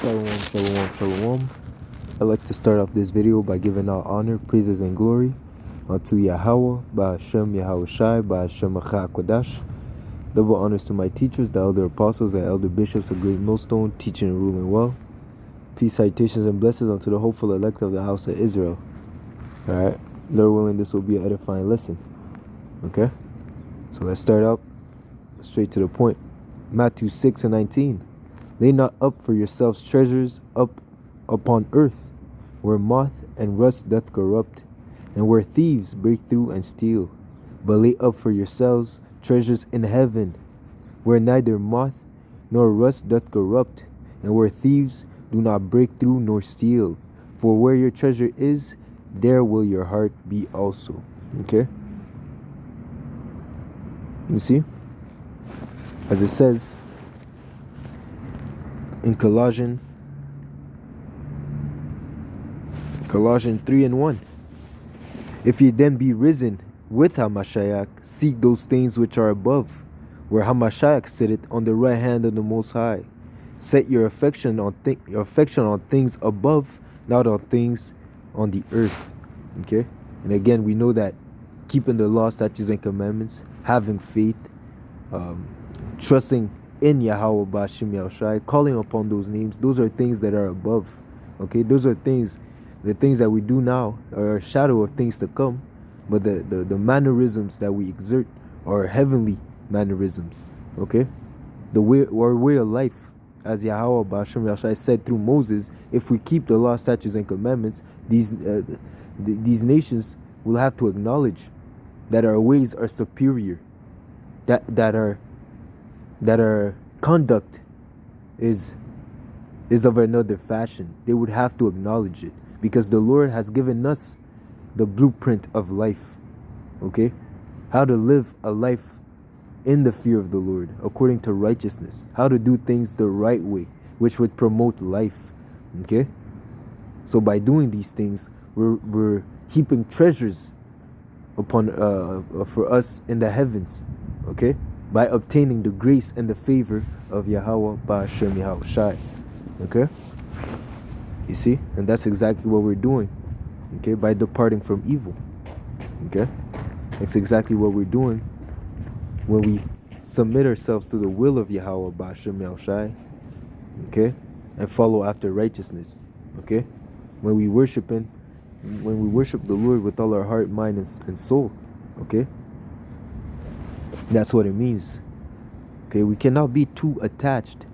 Shalom, shalom, shalom. I'd like to start off this video by giving all honor, praises, and glory unto Yahweh, Ba'ashem Yahweh Shai, Ba'ashem Acha Kodash. Double honors to my teachers, the elder apostles and elder bishops of Great Millstone, teaching and ruling well. Peace, citations, and blessings unto the hopeful elect of the house of Israel. Alright, Lord willing, this will be an edifying lesson. Okay? So let's start up straight to the point. Matthew 6:19. Lay not up for yourselves treasures up upon earth, where moth and rust doth corrupt, and where thieves break through and steal. But lay up for yourselves treasures in heaven, where neither moth nor rust doth corrupt, and where thieves do not break through nor steal. For where your treasure is, there will your heart be also. Okay? You see? As it says in Colossians 3:1. If ye then be risen with Hamashiach, seek those things which are above, where Hamashiach sitteth on the right hand of the Most High. Set your affection on things above, not on things on the earth. Okay? And again, we know that keeping the law, statutes, and commandments, having faith, trusting in Yahweh Ba'ashem Yahweh Shai, calling upon those names, those are things that are above. Okay? Those are things, the things that we do now are a shadow of things to come, but the mannerisms that we exert are heavenly mannerisms. Okay? Our way of life, as Yahweh Ba'ashem Yahweh Shai said through Moses, if we keep the law, statutes, and commandments, these nations will have to acknowledge that our ways are superior, that our conduct is of another fashion. They would have to acknowledge it, because the Lord has given us the blueprint of life. Okay? How to live a life in the fear of the Lord, according to righteousness. How to do things the right way, which would promote life. Okay? So by doing these things, we're heaping treasures upon for us in the heavens. Okay? By obtaining the grace and the favor of Yahweh Ba'ashem Yahweh Shai. Okay? You see? And that's exactly what we're doing. Okay? By departing from evil. Okay? That's exactly what we're doing when we submit ourselves to the will of Yahweh Ba'ashem Yahweh Shai. Okay? And follow after righteousness. Okay? When we worship the Lord with all our heart, mind, and soul. Okay? That's what it means. Okay? We cannot be too attached,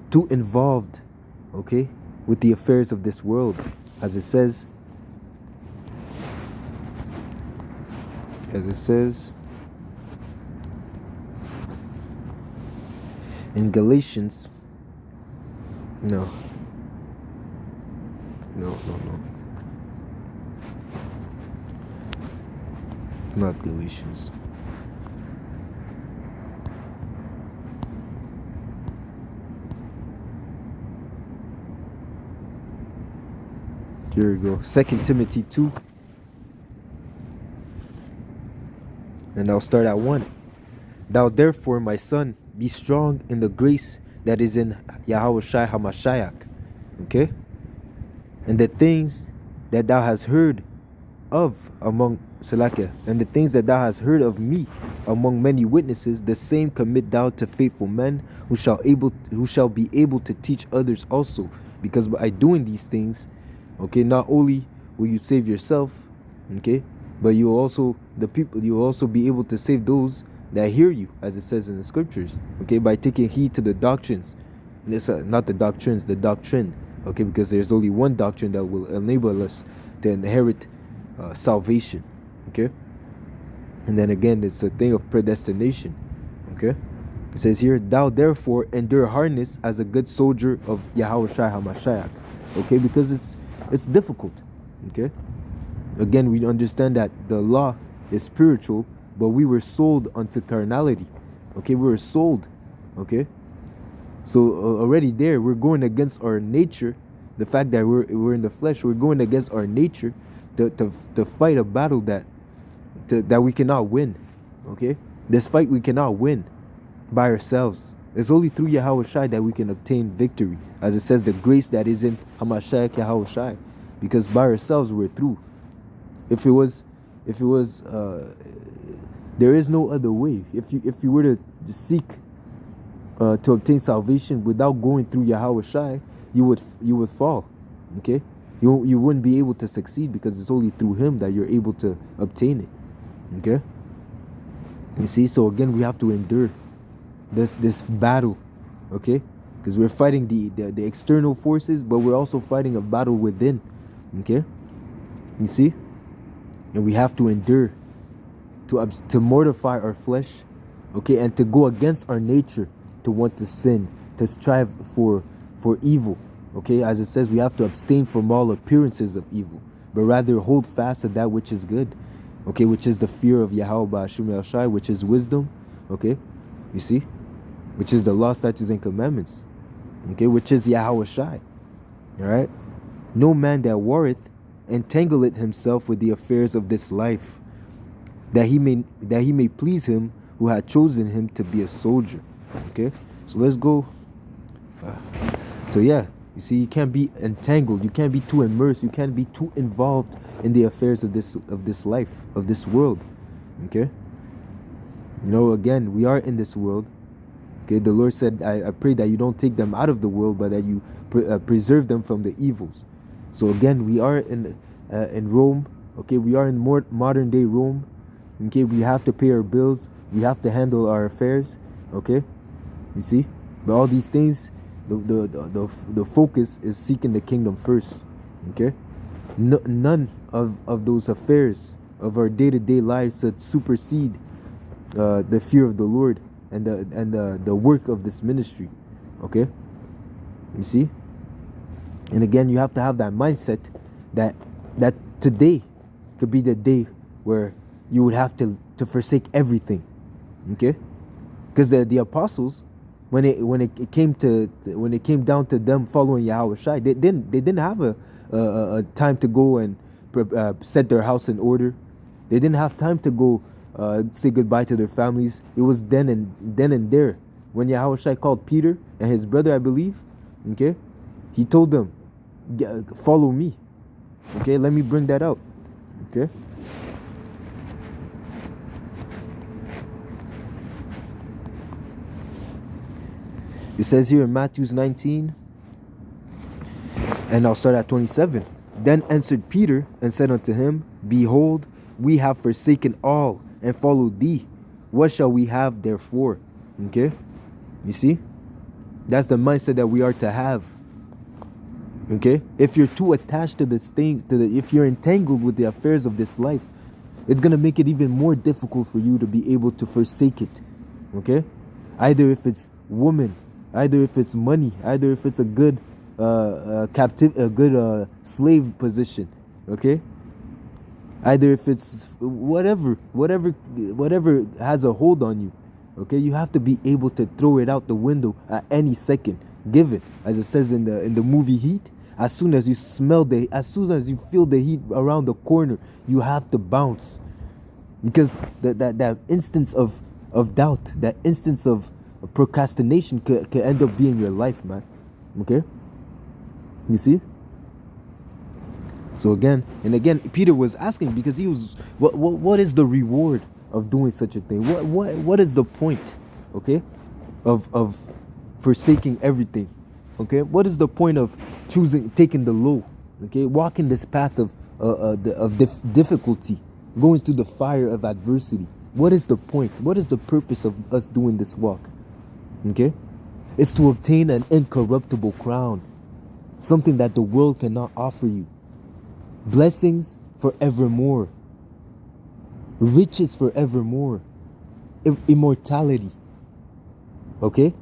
too involved, okay, with the affairs of this world. As it says in Galatians, no, not Galatians. Here we go. 2 Timothy 2. And I'll start at 1. Thou therefore, my son, be strong in the grace that is in Yahweh Shai Hamashiach. Okay? And the things that thou hast heard of among Salakia, and the things that thou hast heard of me among many witnesses, the same commit thou to faithful men who shall be able to teach others also. Because by doing these things, okay, not only will you save yourself, okay, but you will also be able to save those that hear you, as it says in the scriptures. Okay, by taking heed to the doctrines. Not the doctrines, the doctrine. Okay, because there's only one doctrine that will enable us to inherit salvation. Okay, and then again, it's a thing of predestination. Okay, it says here, thou therefore endure hardness as a good soldier of Yahweh Shai Hamashiach. Okay, because it's difficult. Okay, again, we understand that the law is spiritual, but we were sold unto carnality. Okay, we were sold. Okay, so already there, we're going against our nature. The fact that we're in the flesh, we're going against our nature to fight a battle that we cannot win. Okay, this fight we cannot win by ourselves. It's only through Yahweh Shai that we can obtain victory. As it says, the grace that is in Hamashiach Yahweh Shai. Because by ourselves we're through. If it was, there is no other way. If you were to seek to obtain salvation without going through Yahweh Shai, you would fall. Okay, you wouldn't be able to succeed because it's only through Him that you're able to obtain it. Okay, you see. So again, we have to endure this battle. Okay, because we're fighting the external forces, but we're also fighting a battle within. Okay, you see, and we have to endure to mortify our flesh. Okay, and to go against our nature, to want to sin, to strive for evil. Okay, as it says, we have to abstain from all appearances of evil, but rather hold fast to that which is good. Okay, which is the fear of Yahweh Ba'ashim Yahshai, which is wisdom. Okay, you see, which is the law, statutes, and commandments. Okay, which is Yahweh Shai. All right, no man that warreth entangleth himself with the affairs of this life, that he may please him who had chosen him to be a soldier. Okay, so let's go. So yeah, you see, you can't be entangled, you can't be too immersed, you can't be too involved in the affairs of this life, of this world. Okay, you know, again, we are in this world. Okay, the Lord said, I pray that you don't take them out of the world, but that you preserve them from the evils. So again, we are in Rome. Okay, we are in more modern day Rome. Okay, we have to pay our bills, we have to handle our affairs. Okay, you see, but all these things, the focus is seeking the kingdom first. Okay, none of those affairs of our day-to-day lives should supersede the fear of the Lord and the work of this ministry. Okay, you see, and again, you have to have that mindset that today could be the day where you would have to forsake everything. Okay, because the apostles, when it came down to them following Yahweh Shai, they didn't have a time to go and set their house in order. They didn't have time to go say goodbye to their families. It was then and there when Yahweh Shai called Peter and his brother, I believe. Okay, he told them, follow me. Okay, let me bring that out. Okay, it says here in Matthew 19, and I'll start at 27. Then answered Peter and said unto him, Behold, we have forsaken all and followed thee. What shall we have therefore? Okay, you see, that's the mindset that we are to have. Okay, if you're too attached to this thing, if you're entangled with the affairs of this life, it's gonna make it even more difficult for you to be able to forsake it. Okay, either if it's woman, either if it's money, either if it's a good slave position. Okay, either if it's whatever has a hold on you. Okay, you have to be able to throw it out the window at any second. Give it, as it says in the movie Heat. As soon as you feel the heat around the corner, you have to bounce, because that instance of doubt, that instance of procrastination could end up being your life, man. Okay, you see. So again and again, Peter was asking, because he was, what is the reward of doing such a thing? What is the point? Okay, of forsaking everything. Okay, what is the point of taking the low? Okay, walking this path of difficulty, going through the fire of adversity. What is the point? What is the purpose of us doing this walk? Okay, it's to obtain an incorruptible crown, something that the world cannot offer you. Blessings forevermore, riches forevermore, immortality. Okay.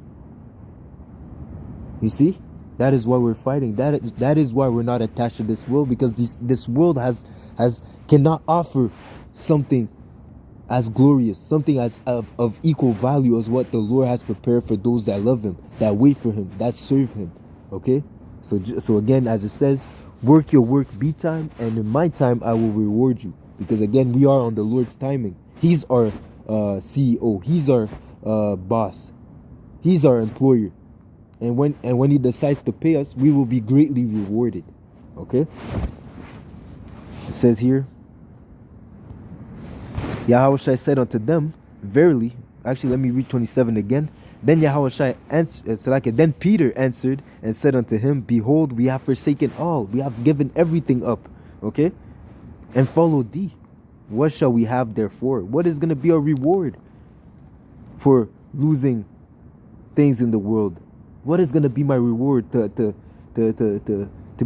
You see, that is why we're fighting. That is why we're not attached to this world, because this world cannot offer something as glorious, something as of equal value as what the Lord has prepared for those that love Him, that wait for Him, that serve Him. Okay, so again, as it says, work your work bedtime, and in my time I will reward you. Because again, we are on the Lord's timing. He's our CEO. He's our boss. He's our employer. And when he decides to pay us, we will be greatly rewarded. Okay? It says here, Yahushua said unto them, verily, actually let me read 27 again. Then Yahushua answered, then Peter answered and said unto him, behold, we have forsaken all, we have given everything up, okay, and followed thee. What shall we have therefore? What is going to be our reward for losing things in the world? What is going to be my reward to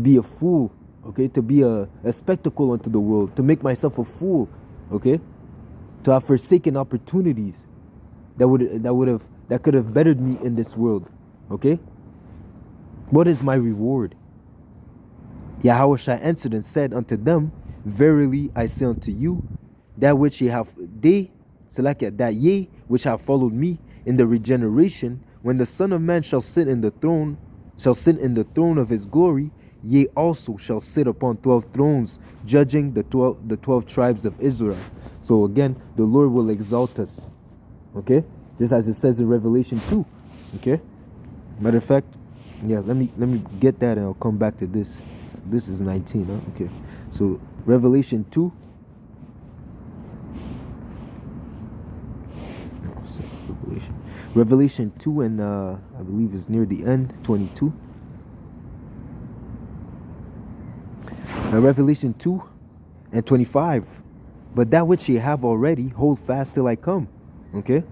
be a fool, okay, to be a spectacle unto the world, to make myself a fool, okay, to have forsaken opportunities that could have bettered me in this world, okay? What is my reward? Yahushua answered and said unto them, verily I say unto you, that which ye have that ye which have followed me in the regeneration, when the Son of Man shall sit in the throne of his glory, ye also shall sit upon 12 thrones, judging the 12 tribes of Israel. So again, the Lord will exalt us, okay, just as it says in Revelation 2, okay. Matter of fact, yeah, let me get that and I'll come back to this. This is 19, huh? Okay. So Revelation 2. Revelation 2 and I believe it's near the end, 22. Now Revelation 2 and 25. But that which ye have already, hold fast till I come. Okay?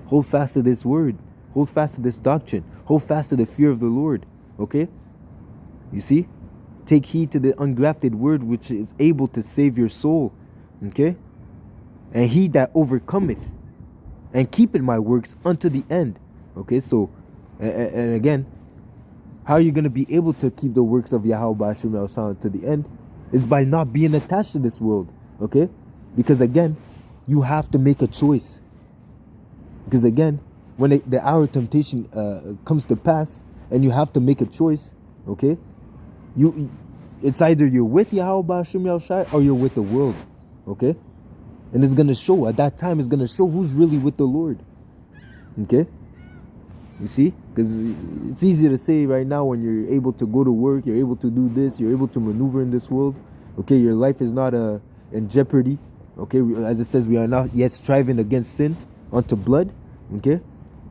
Hold fast to this word. Hold fast to this doctrine. Hold fast to the fear of the Lord. Okay? You see? Take heed to the ungrafted word which is able to save your soul. Okay? And he that overcometh and keepeth my works unto the end. Okay, so, and again, how are you going to be able to keep the works of Yahweh Hashem to the end? Is by not being attached to this world. Okay? Because again, you have to make a choice. Because again, when the hour of temptation comes to pass, and you have to make a choice, okay? It's either you're with Yahweh Hashem or you're with the world, okay? And it's going to show, at that time, it's going to show who's really with the Lord. Okay? You see? Because it's easy to say right now when you're able to go to work, you're able to do this, you're able to maneuver in this world. Okay? Your life is not in jeopardy. Okay? As it says, we are not yet striving against sin unto blood. Okay?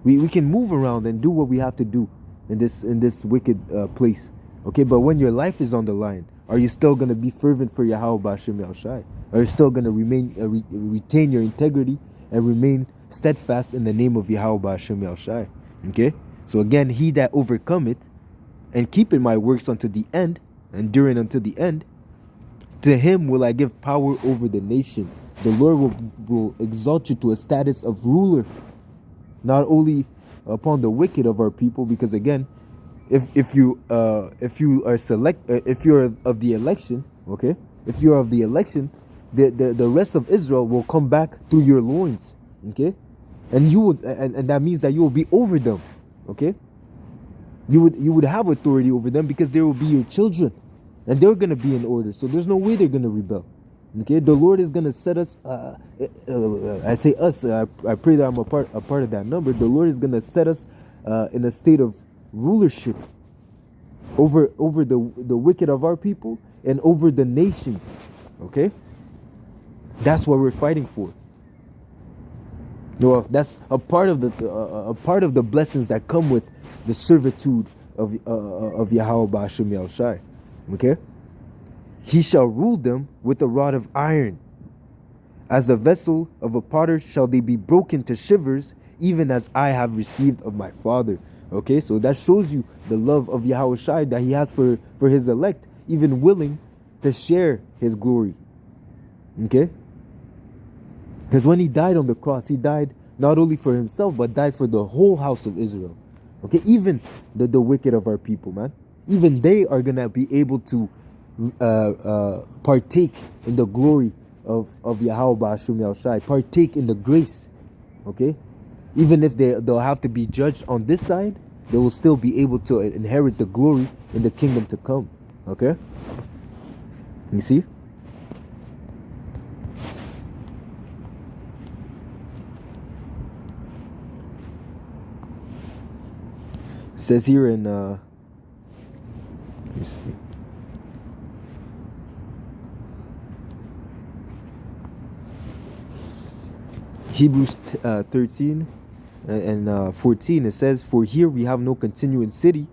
We can move around and do what we have to do in this wicked place. Okay? But when your life is on the line, are you still going to be fervent for Yahweh Hashem Yahushai? Are you still going to retain your integrity and remain steadfast in the name of Yahweh Hashem Yahushai? Okay? So again, he that overcometh and keepeth my works unto the end, enduring unto the end, to him will I give power over the nation. The Lord will exalt you to a status of ruler, not only upon the wicked of our people, because again, if you are if you're of the election, okay, if you're of the election, the rest of Israel will come back through your loins, okay, and you would, and that means that you will be over them, okay. You would have authority over them because they will be your children, and they're gonna be in order. So there's no way they're gonna rebel. Okay, the Lord is gonna set us. I say us. I pray that I'm a part of that number. The Lord is gonna set us in a state of rulership over the wicked of our people and over the nations. Okay, that's what we're fighting for. Well, that's a part of the blessings that come with the servitude of Yahweh Hashem Yahushai. Okay. He shall rule them with a rod of iron. As the vessel of a potter shall they be broken to shivers, even as I have received of my Father. Okay, so that shows you the love of Yahushai that he has for his elect, even willing to share his glory. Okay? Because when he died on the cross, he died not only for himself, but died for the whole house of Israel. Okay, even the wicked of our people, man. Even they are going to be able to partake in the glory of Yahweh Hashem Yahushai, partake in the grace, okay? Even if they'll have to be judged on this side, they will still be able to inherit the glory in the kingdom to come, okay? You see? says here in let me see. Hebrews 13 and 14, it says, "For here we have no continuing city,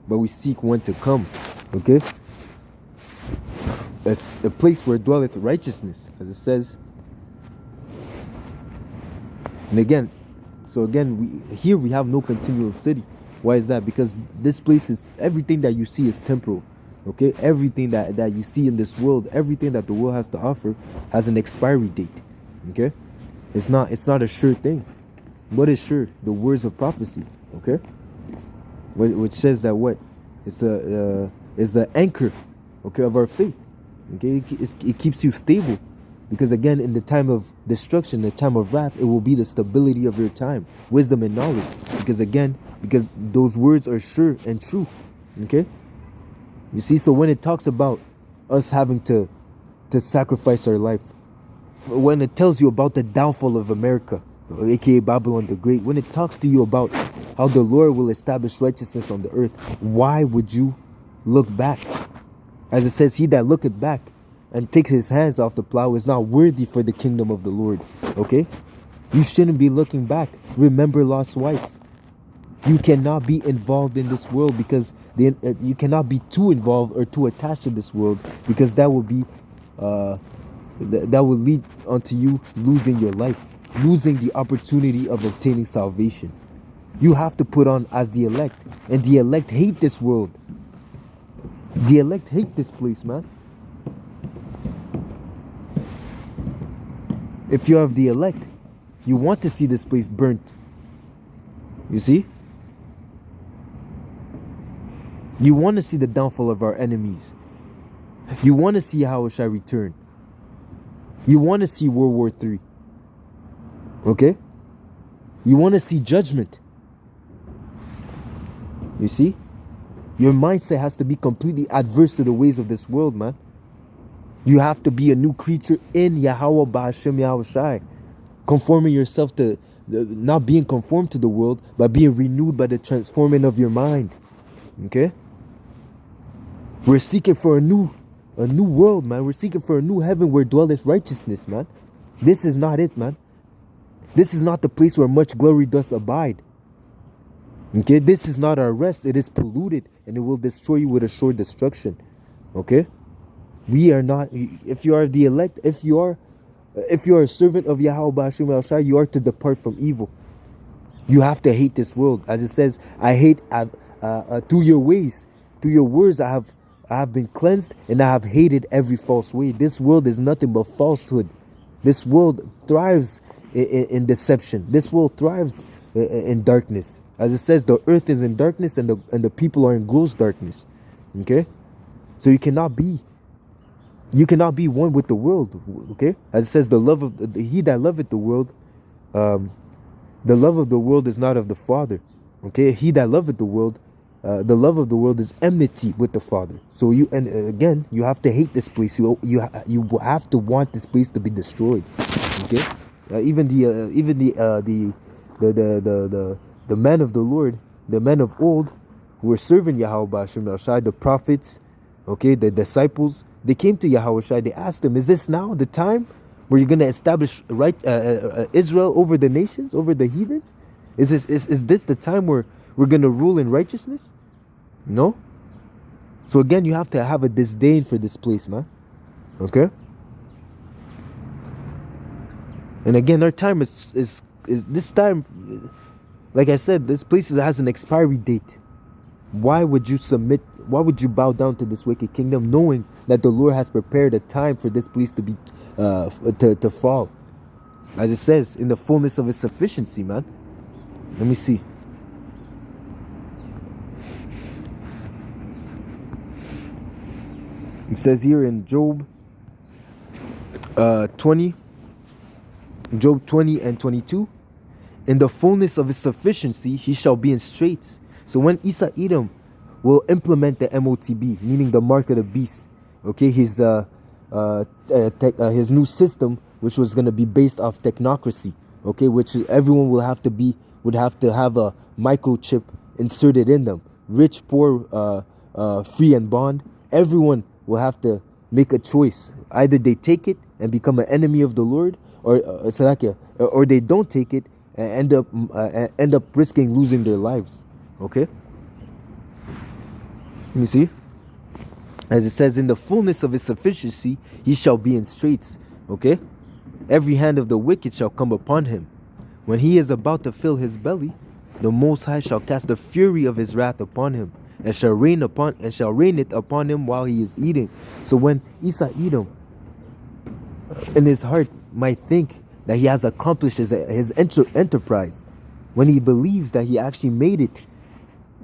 but we seek one to come." Okay? It's a place where dwelleth righteousness, as it says. And again, here we have no continual city. Why is that? Because this place is, everything that you see is temporal. Okay? Everything that you see in this world, everything that the world has to offer has an expiry date. Okay? It's not a sure thing. What is sure? The words of prophecy. Okay? Which says that what? It's the anchor, okay, of our faith. Okay? It keeps you stable. Because again, in the time of destruction, the time of wrath, it will be the stability of your time, wisdom and knowledge. Because those words are sure and true. Okay? You see, so when it talks about us having to sacrifice our life, when it tells you about the downfall of America, aka Babylon the Great, when it talks to you about how the Lord will establish righteousness on the earth, why would you look back? As it says, he that looketh back and takes his hands off the plow is not worthy for the kingdom of the Lord. Okay? You shouldn't be looking back. Remember Lot's wife. You cannot be involved in this world because you cannot be too involved or too attached to this world, because that will be that will lead unto you losing your life, losing the opportunity of obtaining salvation. You have to put on as the elect, and the elect hate this world. The elect hate this place, man. If you have the elect, you want to see this place burnt. You see? You want to see the downfall of our enemies. You want to see how it shall return. You want to see World War III. Okay? You want to see judgment. You see? Your mindset has to be completely adverse to the ways of this world, man. You have to be a new creature in Yahweh Ba'ashem Yahushai. Conforming yourself to, not being conformed to the world, but being renewed by the transforming of your mind. Okay? We're seeking for a new world, man. We're seeking for a new heaven where dwelleth righteousness, man. This is not it, man. This is not the place where much glory does abide. Okay? This is not our rest. It is polluted, and it will destroy you with a sure destruction. Okay? We are not, if you are the elect, if you are a servant of Yahweh Ba'ashem Yahushai, you are to depart from evil. You have to hate this world. As it says, I hate through your ways, through your words I have been cleansed, and I have hated every false way. This world is nothing but falsehood. This world thrives in deception. This world thrives in darkness. As it says, the earth is in darkness, and the people are in gross darkness. Okay? So you cannot be one with the world. Okay? As it says, he that loveth the world, the love of the world is not of the Father. Okay? He that loveth the world, the love of the world is enmity with the Father. So you have to hate this place. You have to want this place to be destroyed. Okay? Even the men of the Lord, the men of old, who were serving Yahweh Ba'ashem Yahushai, the prophets, okay, the disciples, they came to Yahushai. They asked him, "Is this now the time where you're going to establish Israel over the nations, over the heathens? Is this the time where we're going to rule in righteousness?" No. So again, you have to have a disdain for this place, man. Okay. And again, our time is this time. Like I said, this place has an expiry date. Why would you submit? Why would you bow down to this wicked kingdom, knowing that the Lord has prepared a time for this place to be to fall? As it says, in the fullness of its sufficiency, man. Let me see. It says here in Job 20 and 22, in the fullness of his sufficiency, he shall be in straits. So when Esau Edom will implement the MOTB, meaning the mark of the beast, okay, his new system, which was going to be based off technocracy, okay, which everyone would have to have a microchip inserted in them, rich, poor, free and bond, everyone will have to make a choice. Either they take it and become an enemy of the Lord, or they don't take it and end up risking losing their lives. Okay? You see? As it says, in the fullness of his sufficiency, he shall be in straits. Okay? Every hand of the wicked shall come upon him. When he is about to fill his belly, the Most High shall cast the fury of his wrath upon him, and shall rain it upon him while he is eating. So when Esau Edom in his heart might think that he has accomplished his enterprise, when he believes that he actually made it,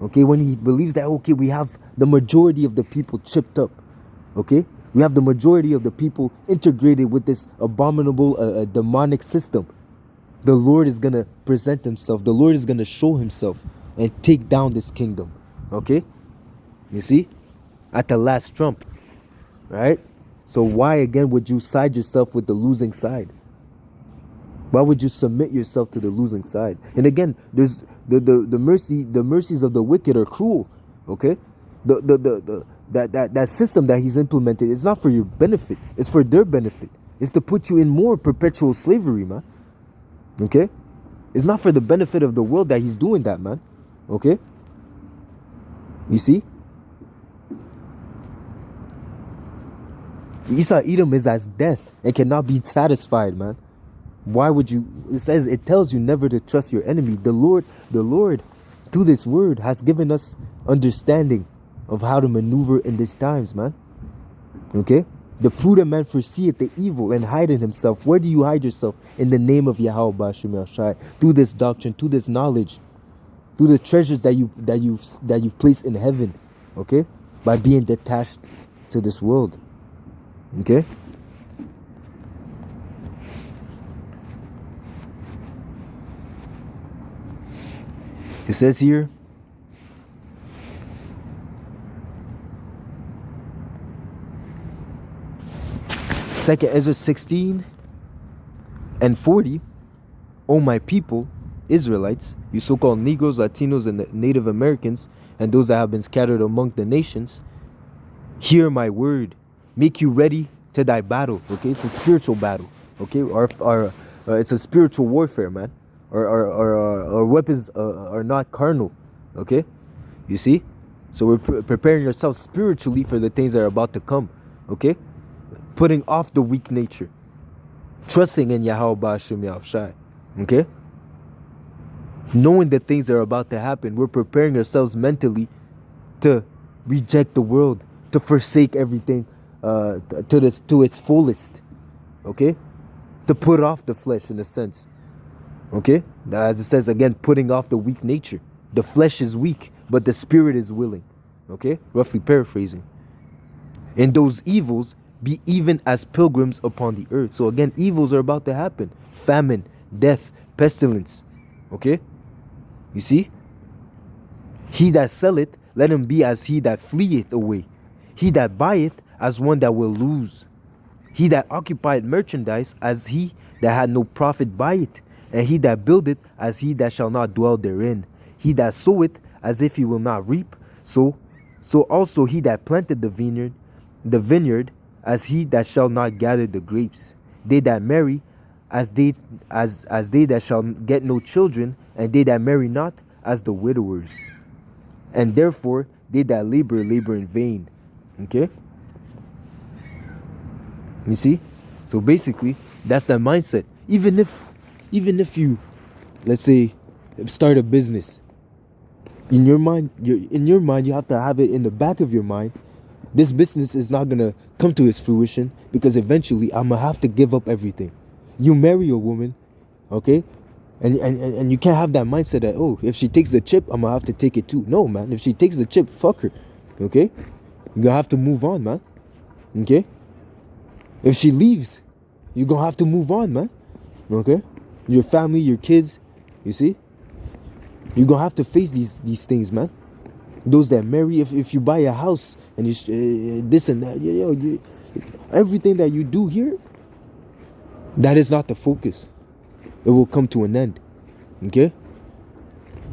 okay, when he believes that, okay, we have the majority of the people chipped up, okay, we have the majority of the people integrated with this abominable demonic system, the Lord is going to present himself, the Lord is going to show himself and take down this kingdom, okay, you see, at the last trump, right? So why again would you side yourself with the losing side? Why would you submit yourself to the losing side? And again, there's the mercies of the wicked are cruel. Okay? That system that he's implemented is not for your benefit, it's for their benefit. It's to put you in more perpetual slavery, man. Okay? It's not for the benefit of the world that he's doing that, man. Okay? You see? Esau Edom is as death and cannot be satisfied, man. Why would you? It tells you never to trust your enemy. The Lord, through this word, has given us understanding of how to maneuver in these times, man. Okay? The prudent man foreseeth the evil and hideth himself. Where do you hide yourself? In the name of Yahweh Bashim Yahshai. Through this doctrine, through this knowledge, through the treasures that you place in heaven. Okay? By being detached to this world. Okay? It says here, Second Ezra 16 and 40, O my people, Israelites, you so-called Negroes, Latinos, and Native Americans, and those that have been scattered among the nations, hear my word. Make you ready to thy battle. Okay, it's a spiritual battle. Okay, or it's a spiritual warfare, man. Our weapons are not carnal. Okay, you see. So we're preparing yourselves spiritually for the things that are about to come. Okay, putting off the weak nature, trusting in Yahweh Ba'ashim Yahushai. Okay, knowing the things that are about to happen, we're preparing ourselves mentally to reject the world, to forsake everything. To its fullest, okay, to put off the flesh in a sense, okay, as it says again, putting off the weak nature. The flesh is weak, but the spirit is willing, okay, roughly paraphrasing. And those evils be even as pilgrims upon the earth. So again, evils are about to happen: famine, death, pestilence, okay, you see. He that selleth, let him be as he that fleeth away. He that buyeth, as one that will lose. He that occupied merchandise, as he that had no profit by it. And he that buildeth, as he that shall not dwell therein. He that soweth, as if he will not reap. So also he that planted the vineyard, as he that shall not gather the grapes. They that marry, as they that shall get no children, and they that marry not, as the widowers. And therefore they that labor in vain. Okay? You see? So basically, that's the mindset. Even if you, let's say, start a business, in your mind you have to have it in the back of your mind. This business is not gonna come to its fruition because eventually I'm gonna have to give up everything. You marry a woman, okay? And you can't have that mindset that, oh, if she takes the chip, I'm gonna have to take it too. No, man. If she takes the chip, fuck her. Okay? You're gonna have to move on, man. Okay? If she leaves, you're gonna have to move on, man. Okay? Your family, your kids, you see? You're gonna have to face these things, man. Those that marry, if you buy a house and you this and that, everything that you do here, that is not the focus. It will come to an end. Okay?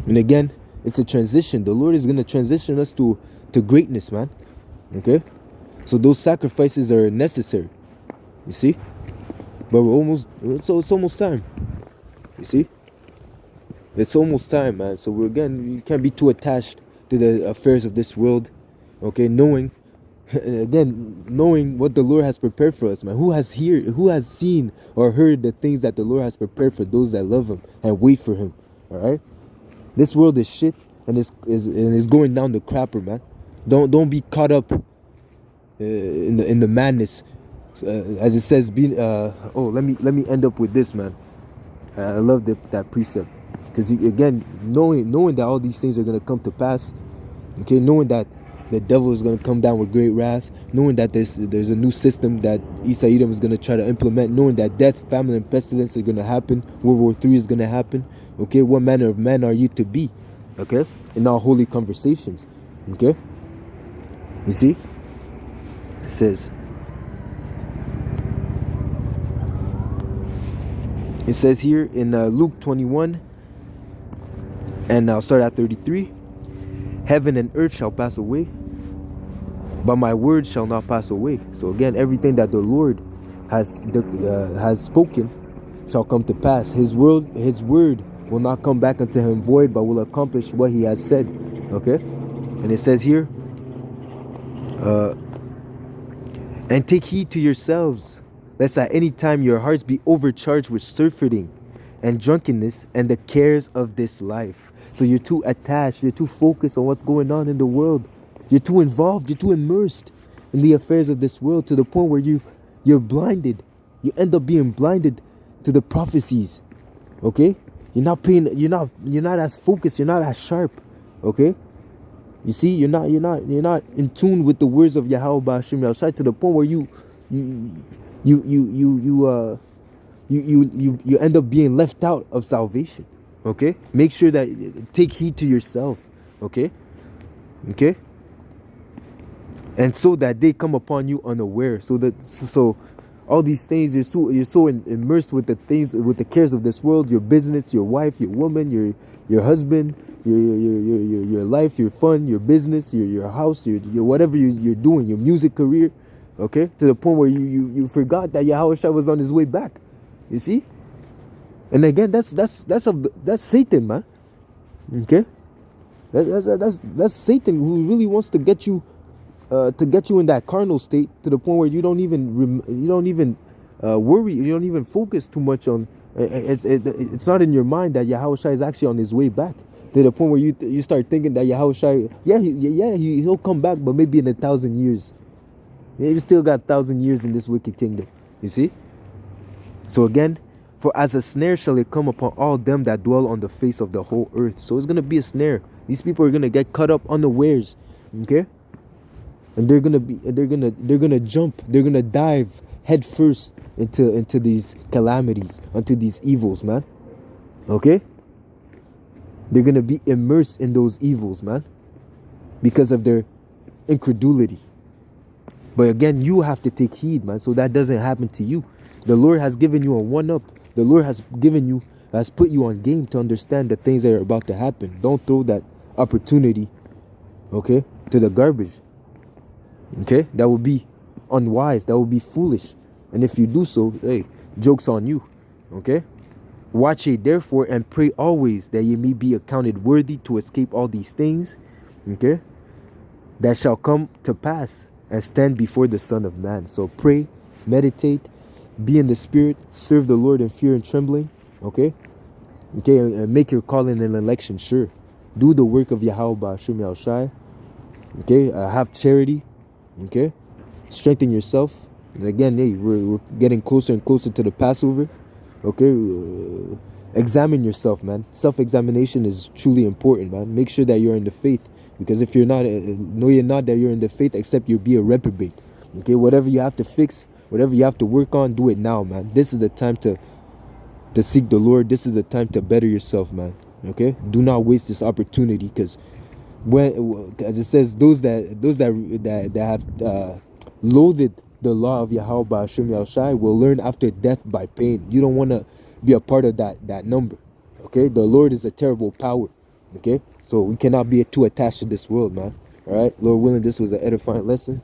And again, It's a transition. The Lord is going to transition us to greatness, man. Okay? So those sacrifices are necessary. You see? But it's almost time. You see? It's almost time, man. So you can't be too attached to the affairs of this world. Okay? Knowing what the Lord has prepared for us, man. Who has seen or heard the things that the Lord has prepared for those that love him and wait for him? All right? This world is shit, and is going down the crapper, man. Don't be caught up in the madness, as it says. Let me end up with this, man. I love that precept, because again, knowing that all these things are gonna come to pass. Okay, knowing that the devil is gonna come down with great wrath, knowing that there's a new system that Isa Edom is gonna try to implement, knowing that death, famine, and pestilence are gonna happen, World War III is gonna happen. Okay, what manner of man are you to be? Okay, in our holy conversations. Okay, you see, it says here in Luke 21, and I'll start at 33. Heaven and earth shall pass away, but my word shall not pass away. So again, everything that the Lord has spoken shall come to pass. His word will not come back unto him void, but will accomplish what he has said. Okay? And it says here, and take heed to yourselves, lest at any time your hearts be overcharged with surfeiting and drunkenness and the cares of this life. So you're too attached, you're too focused on what's going on in the world. You're too involved, you're too immersed in the affairs of this world, to the point where you're blinded. You end up being blinded to the prophecies. Okay? You're not as focused, you're not as sharp. Okay? You see, you're not in tune with the words of Yahweh Ba'ashim Yahushai, to the point where you end up being left out of salvation. Okay? Make sure that take heed to yourself. Okay? Okay? And so that they come upon you unaware. So all these things, you're so immersed with the things, with the cares of this world, your business, your wife, your woman, your husband, your life, your fun, your business, your house, your whatever you're doing, your music career. Okay? To the point where you forgot that Yahweh was on his way back. You see? And again, that's Satan, man. Okay, that's Satan, who really wants to get you in that carnal state, to the point where you don't even worry, you don't even focus too much on. It's not in your mind that Yahushua is actually on his way back. To the point where you start thinking that Yahushua, he'll come back, but maybe in 1,000 years. He still got 1,000 years in this wicked kingdom. You see? So again, for as a snare shall it come upon all them that dwell on the face of the whole earth. So it's gonna be a snare. These people are gonna get caught up unawares. Okay? And they're gonna jump. They're gonna dive head first into these calamities, into these evils, man. Okay? They're gonna be immersed in those evils, man, because of their incredulity. But again, you have to take heed, man, so that doesn't happen to you. The Lord has given you a one-up. The Lord has put you on game to understand the things that are about to happen. Don't throw that opportunity, okay, to the garbage. Okay? That would be unwise. That would be foolish. And if you do so, hey, joke's on you. Okay? Watch ye therefore and pray always, that ye may be accounted worthy to escape all these things, okay, that shall come to pass and stand before the Son of Man. So pray, meditate, be in the Spirit, serve the Lord in fear and trembling. Okay? Okay, and make your calling and election sure. Do the work of Yahweh Ba'ashim Yahushai. Okay? Have charity. Okay? Strengthen yourself. And again, hey, we're getting closer and closer to the Passover. Okay? Examine yourself, man. Self-examination is truly important, man. Make sure that you're in the faith. Because if you're not, know you're not that you're in the faith, except you'll be a reprobate. Okay? Whatever you have to fix, whatever you have to work on, do it now, man. This is the time to seek the Lord. This is the time to better yourself, man. Okay? Do not waste this opportunity, because when, as it says, those that have loathed the law of Yahweh Ba'ashim Yahushai will learn after death by pain. You don't want to be a part of that number. Okay? The Lord is a terrible power. Okay, so we cannot be too attached to this world, man. All right, Lord willing, this was an edifying lesson.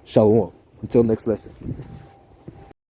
Shalom. Until next lesson.